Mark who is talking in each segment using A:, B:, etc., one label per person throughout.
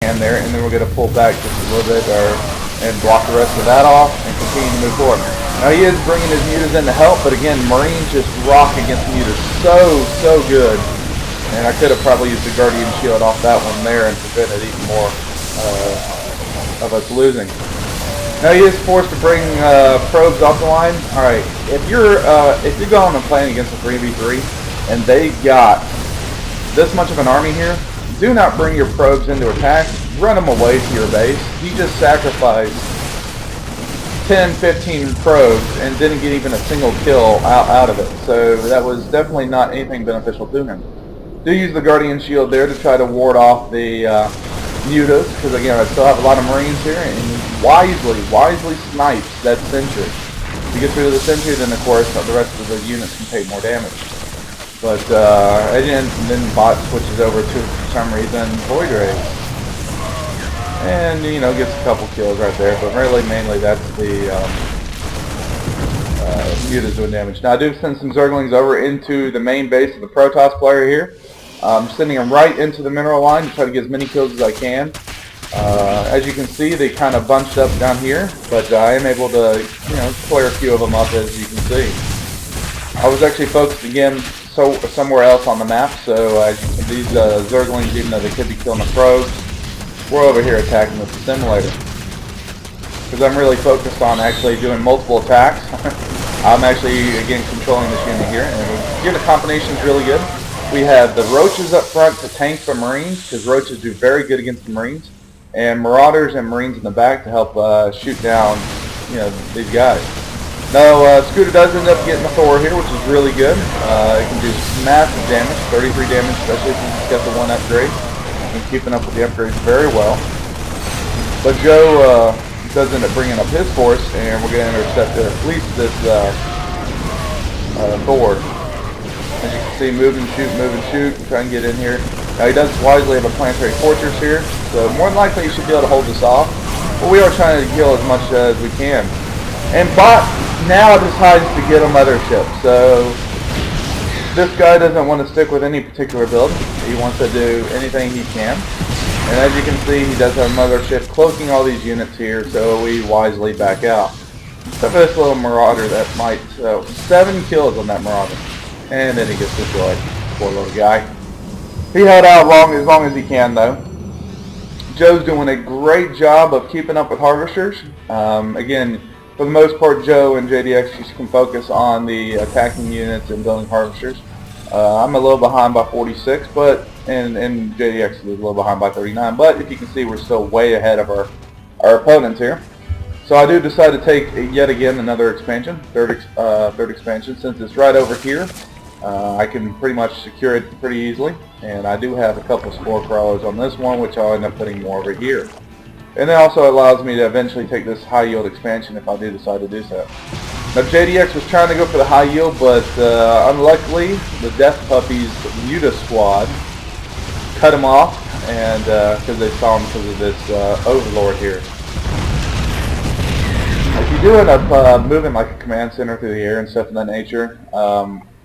A: can there, and then we're going to pull back just a little bit and block the rest of that off and continue to move forward. Now he is bringing his mutas in to help, but again, Marines just rock against mutas so good. And I could have probably used the Guardian Shield off that one there and prevented even more of us losing. Now he is forced to bring probes off the line. Alright, if you're going and playing against a 3v3 and they got this much of an army here, do not bring your probes into attack. Run them away to your base. He just sacrificed 10, 15 probes and didn't get even a single kill out of it. So that was definitely not anything beneficial to him. Do use the Guardian Shield there to try to ward off the mutas, because again I still have a lot of Marines here, and wisely snipes that sentry. If you get through to the sentry, then of course the rest of the units can take more damage. But again, then bot switches over to, for some reason, Void Rays. And, you know, gets a couple kills right there, but really, mainly that's the mutas doing damage. Now, I do send some Zerglings over into the main base of the Protoss player here. I'm sending them right into the mineral line to try to get as many kills as I can. As you can see, they kind of bunched up down here, but I am able to, you know, clear a few of them up, as you can see. I was actually focused again somewhere else on the map, so these Zerglings, even though they could be killing the probes, we're over here attacking with the simulator. Because I'm really focused on actually doing multiple attacks. I'm actually, again, controlling this unit here, and the unit combination is really good. We have the Roaches up front to tank the Marines, because Roaches do very good against the Marines, and Marauders and Marines in the back to help shoot down, you know, these guys. Now, Scooter does end up getting a Thor here, which is really good. It can do massive damage, 33 damage, especially since it's got the 1 upgrade. And keeping up with the upgrades very well. But Joe does end up bringing up his force, and we're going to intercept at least this Thor. As you can see, move and shoot, try and get in here. Now he does wisely have a planetary fortress here, so more than likely he should be able to hold this off. But we are trying to kill as much as we can. And Bot now decides to get a mothership, so this guy doesn't want to stick with any particular build. He wants to do anything he can. And as you can see, he does have a mothership cloaking all these units here, so we wisely back out. Except for this little Marauder that might... 7 kills on that Marauder. And then he gets destroyed. Poor little guy. He held out as long as he can, though. Joe's doing a great job of keeping up with Harvesters. Again, for the most part, Joe and JDX just can focus on the attacking units and building Harvesters. I'm a little behind by 46, but and JDX is a little behind by 39. But if you can see, we're still way ahead of our opponents here. So I do decide to take yet again another expansion, third expansion, since it's right over here. I can pretty much secure it pretty easily, and I do have a couple spore crawlers on this one, which I'll end up putting more over here. And it also allows me to eventually take this high yield expansion if I do decide to do so. Now JDX was trying to go for the high yield, but unluckily the Death Puppies Muta squad cut him off, and because they saw him because of this Overlord here. If you do end up moving like a command center through the air and stuff of that nature,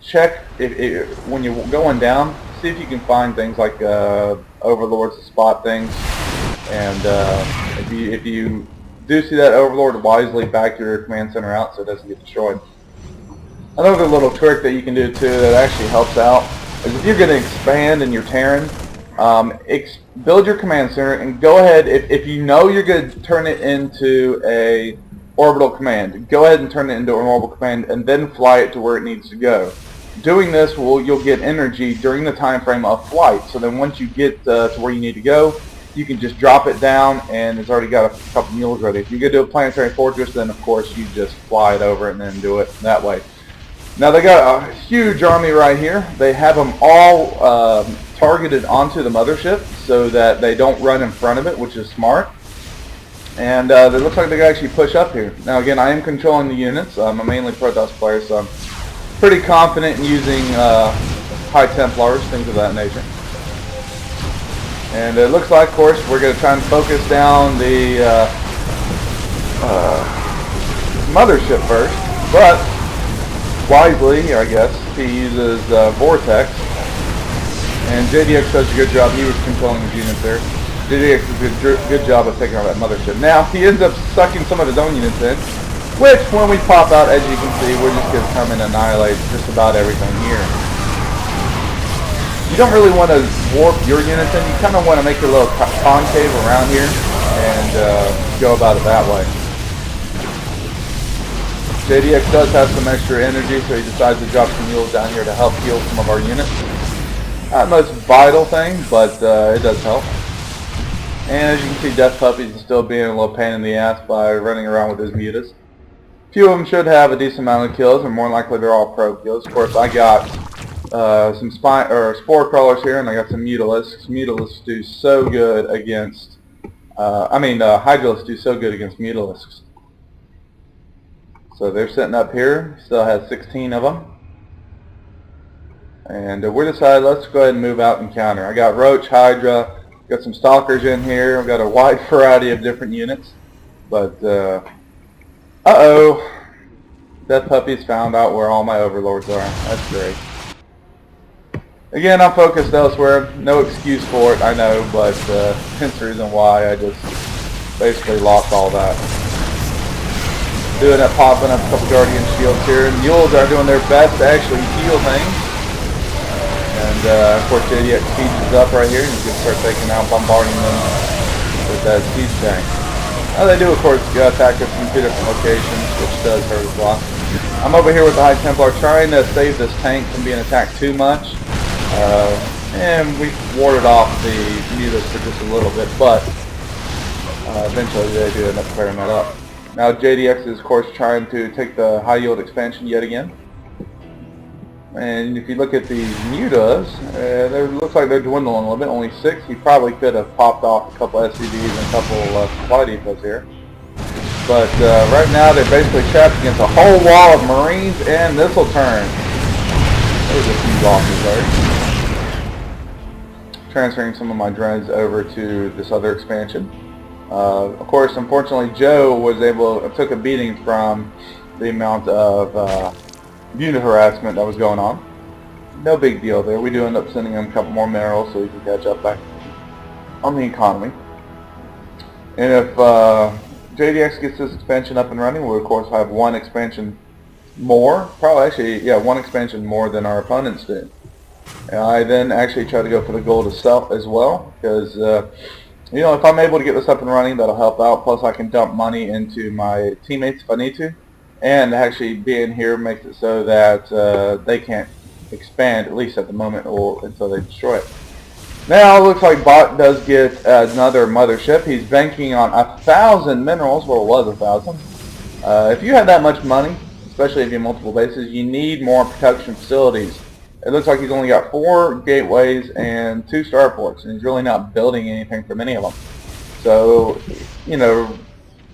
A: check when you're going down, see if you can find things like Overlords to spot things, and if you do see that Overlord, wisely back your command center out so it doesn't get destroyed. Another little trick that you can do too that actually helps out is if you're going to expand in your Terran, build your command center and go ahead, if you know you're going to turn it into a orbital command, go ahead and turn it into an orbital command and then fly it to where it needs to go. Doing this, you'll get energy during the time frame of flight, so then once you get to where you need to go, you can just drop it down and it's already got a couple mules ready. If you go to a planetary fortress, then of course you just fly it over and then do it that way. Now they got a huge army right here. They have them all targeted onto the mothership so that they don't run in front of it, which is smart. And it looks like they can actually push up here. Now again, I am controlling the units. I'm a mainly Protoss player, so I'm pretty confident in using High Templars, things of that nature. And it looks like, of course, we're going to try and focus down the mothership first. But wisely, I guess, he uses Vortex. And JDX does a good job. He was controlling his units there. Cidious does a good job of taking on that mothership. Now, he ends up sucking some of his own units in, which, when we pop out, as you can see, we're just going to come and annihilate just about everything here. You don't really want to warp your units in. You kind of want to make your little concave around here and go about it that way. Cidious does have some extra energy, so he decides to drop some mules down here to help heal some of our units. Not the most vital thing, but it does help. And as you can see, Death Puppies is still being a little pain in the ass by running around with his mutas. A few of them should have a decent amount of kills, and more likely they're all pro kills. Of course, I got some spore crawlers here, and I got some mutalisks. Mutalisks do so good against, hydralisks do so good against mutalisks. So they're sitting up here, still has 16 of them. And we decided, let's go ahead and move out and counter. I got Roach, Hydra, got some Stalkers in here, I've got a wide variety of different units. But, uh-oh, Death Puppies found out where all my overlords are. That's great. Again, I'm focused elsewhere. No excuse for it, I know, but hence the reason why I just basically lost all that. Doing it, popping up a couple Guardian shields here. Mules are doing their best to actually heal things. And of course, Cidious speeds up right here, and you can start taking out, bombarding them with that siege tank. Now they do, of course, attack us from 2 different locations, which does hurt us a lot. I'm over here with the High Templar trying to save this tank from being attacked too much. And we warded off the mutas for just a little bit, but eventually they do end up clearing that up. Now JDX is, of course, trying to take the high yield expansion yet again. And if you look at the mutas, it looks like they're dwindling a little bit, only 6. He probably could have popped off a couple SCVs and a couple supply depots here. But right now they're basically trapped against a whole wall of Marines and missile turrets. There's a few losses there. Transferring some of my drones over to this other expansion. Of course, unfortunately, Joe took a beating from the amount of unit harassment that was going on. No big deal there. We do end up sending him a couple more minerals so he can catch up back on the economy. And if JDX gets this expansion up and running, we'll of course have one expansion more. Probably actually, yeah, one expansion more than our opponents do. And I then actually try to go for the gold itself as well, because you know, if I'm able to get this up and running, that'll help out. Plus, I can dump money into my teammates if I need to. And actually being here makes it so that they can't expand, at least at the moment, or until they destroy it. Now, it looks like Bot does get another mothership. He's banking on 1,000 minerals. Well, it was 1,000. If you have that much money, especially if you have multiple bases, you need more production facilities. It looks like he's only got 4 gateways and 2 starports, and he's really not building anything for many of them. So, you know,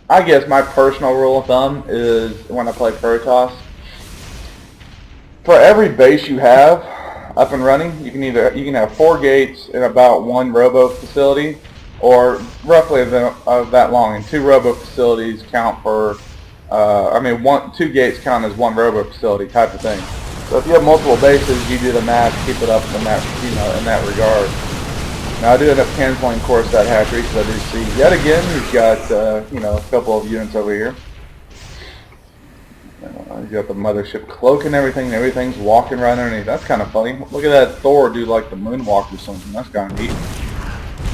A: I guess my personal rule of thumb is when I play Protoss, for every base you have up and running, you can have 4 gates and about 1 robo facility, or roughly that long, and 2 robo facilities count for, 2 gates count as 1 robo facility type of thing. So if you have multiple bases, you do the math, keep it up in that, in that regard. Now I do end up canceling, of course, that hatchery, because I do see yet again we've got a couple of units over here. You got the mothership cloak and everything's walking right underneath. That's kind of funny. Look at that Thor do like the moonwalk or something. That's kind of neat.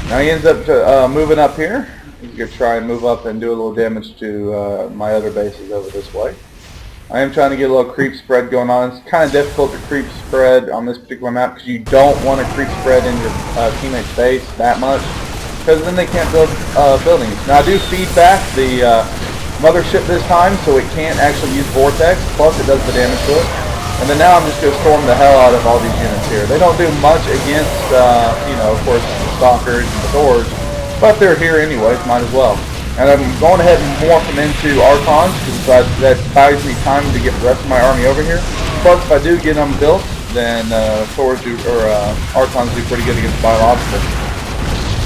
A: Now he ends up moving up here. He's going to try and move up and do a little damage to my other bases over this way. I am trying to get a little creep spread going on. It's kind of difficult to creep spread on this particular map because you don't want to creep spread in your teammate's base that much, because then they can't build buildings. Now I do feed back the mothership this time, so it can't actually use Vortex, plus it does the damage to it. And then now I'm just going to storm the hell out of all these units here. They don't do much against, of course, the Stalkers and the Thors, but they're here anyways, might as well. And I'm going ahead and morph them into Archons, because that buys me time to get the rest of my army over here. Plus, if I do get them built, then Archons do pretty good against biological.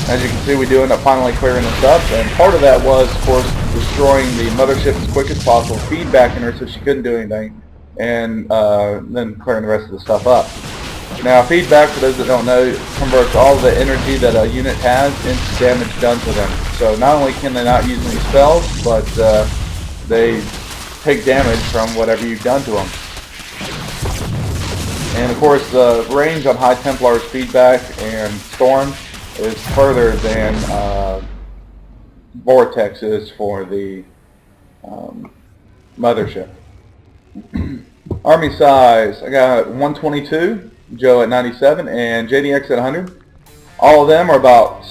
A: As you can see, we do end up finally clearing this up, and part of that was, of course, destroying the mothership as quick as possible, feedbacking her so she couldn't do anything, and then clearing the rest of the stuff up. Now feedback, for those that don't know, converts all the energy that a unit has into damage done to them. So not only can they not use any spells, but they take damage from whatever you've done to them. And of course the range on High Templar's feedback and Storm is further than Vortex is for the Mothership. Army size, I got 122, Joe at 97, and JDX at 100. All of them are about,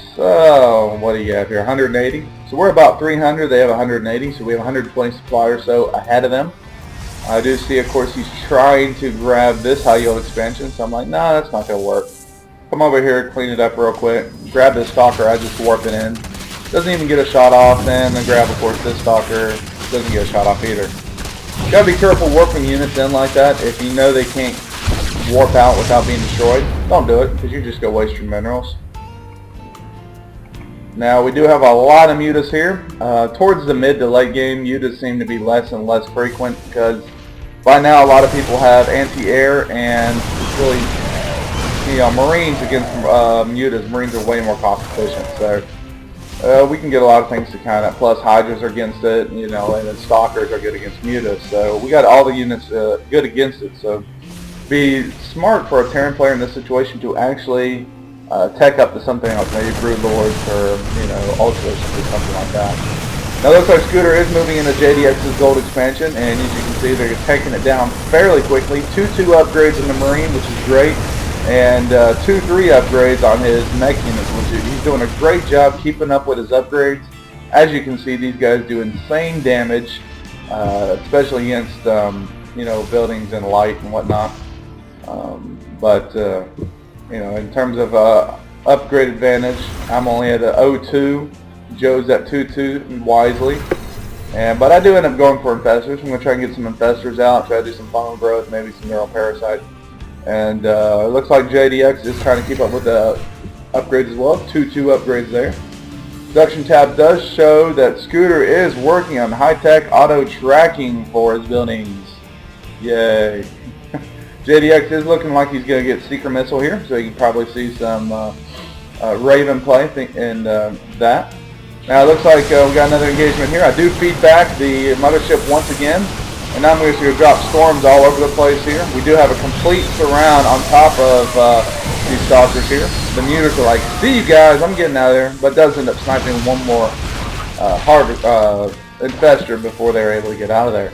A: what do you have here, 180. So we're about 300, they have 180, so we have 120 supply or so ahead of them. I do see, of course, he's trying to grab this high yield expansion, so I'm like, nah, that's not going to work. Come over here, clean it up real quick, grab this stalker, I just warp it in. Doesn't even get a shot off, and then grab, of course, this stalker, doesn't get a shot off either. You gotta be careful warping units in like that. If you know they can't warp out without being destroyed, don't do it, because you just go waste your minerals. Now we do have a lot of mutas here. Towards the mid to late game, mutas seem to be less and less frequent because by now a lot of people have anti-air, and it's really, you know, Marines against mutas. Marines are way more cost efficient, so we can get a lot of things to kind of, plus Hydras are against it, you know, and then Stalkers are good against mutas. So we got all the units good against it. So be smart for a Terran player in this situation to actually tech up to something else, maybe Brood Lords or, you know, Ultras or something like that. Now looks like Scooter is moving into JDX's gold expansion, and as you can see they're taking it down fairly quickly. 2-2 upgrades in the Marine, which is great, and 2-3 upgrades on his mech units, which he's doing a great job keeping up with his upgrades. As you can see, these guys do insane damage, especially against you know, buildings and light and whatnot. You know, in terms of upgrade advantage, I'm only at a 0-2. Joe's at 2-2 wisely. But I do end up going for infestors. I'm going to try and get some infestors out, try to do some fungal growth, maybe some neural parasite. And it looks like JDX is trying to keep up with the upgrades as well. 2-2 upgrades there. Production tab does show that Scooter is working on high-tech auto tracking for his buildings. Yay. JDX is looking like he's going to get Seeker Missile here, so you can probably see some Raven play in that. Now it looks like we got another engagement here. I do feed back the Mothership once again, and now I'm just going to drop storms all over the place here. We do have a complete surround on top of these Stalkers here. The mutas are like, see you guys, I'm getting out of there, but does end up sniping one more infestor before they were able to get out of there.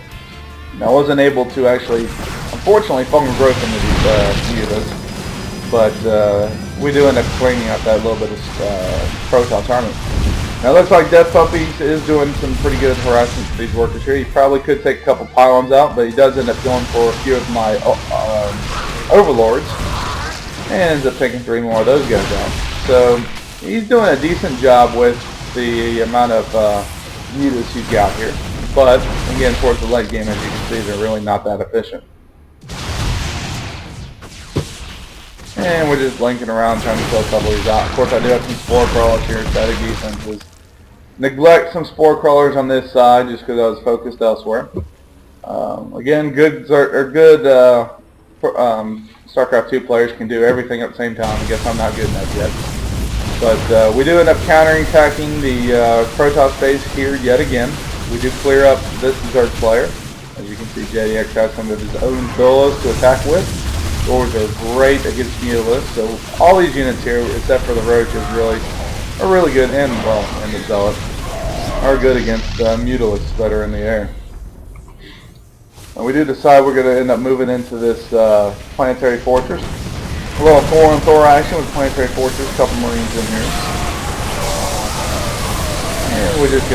A: Now I wasn't able to actually, unfortunately, fungal growth into these mutas, but we do end up cleaning up that little bit of Protoss army. Now it looks like Death Puppies is doing some pretty good harassment to these workers here. He probably could take a couple pylons out, but he does end up going for a few of my overlords, and ends up taking 3 more of those guys out. So he's doing a decent job with the amount of mutas he's got here. But again, towards the late game, as you can see, they're really not that efficient. And we're just blinking around trying to kill a couple of these out. Of course, I do have some spore crawlers here. Static defenses. Neglect some spore crawlers on this side just because I was focused elsewhere. Again, good StarCraft 2 players can do everything at the same time. I guess I'm not good enough yet. But we do end up countering-attacking the Protoss base here yet again. We do clear up this Zerg player. As you can see, JDX has some of his own Thoros to attack with. Doors are great against Mutalists, so all these units here, except for the Roaches, are really good, and the Zealots, are good against Mutalists that are in the air. And we do decide we're going to end up moving into this Planetary Fortress. A little 4-on-4 action with Planetary Fortress, a couple Marines in here. And we're just going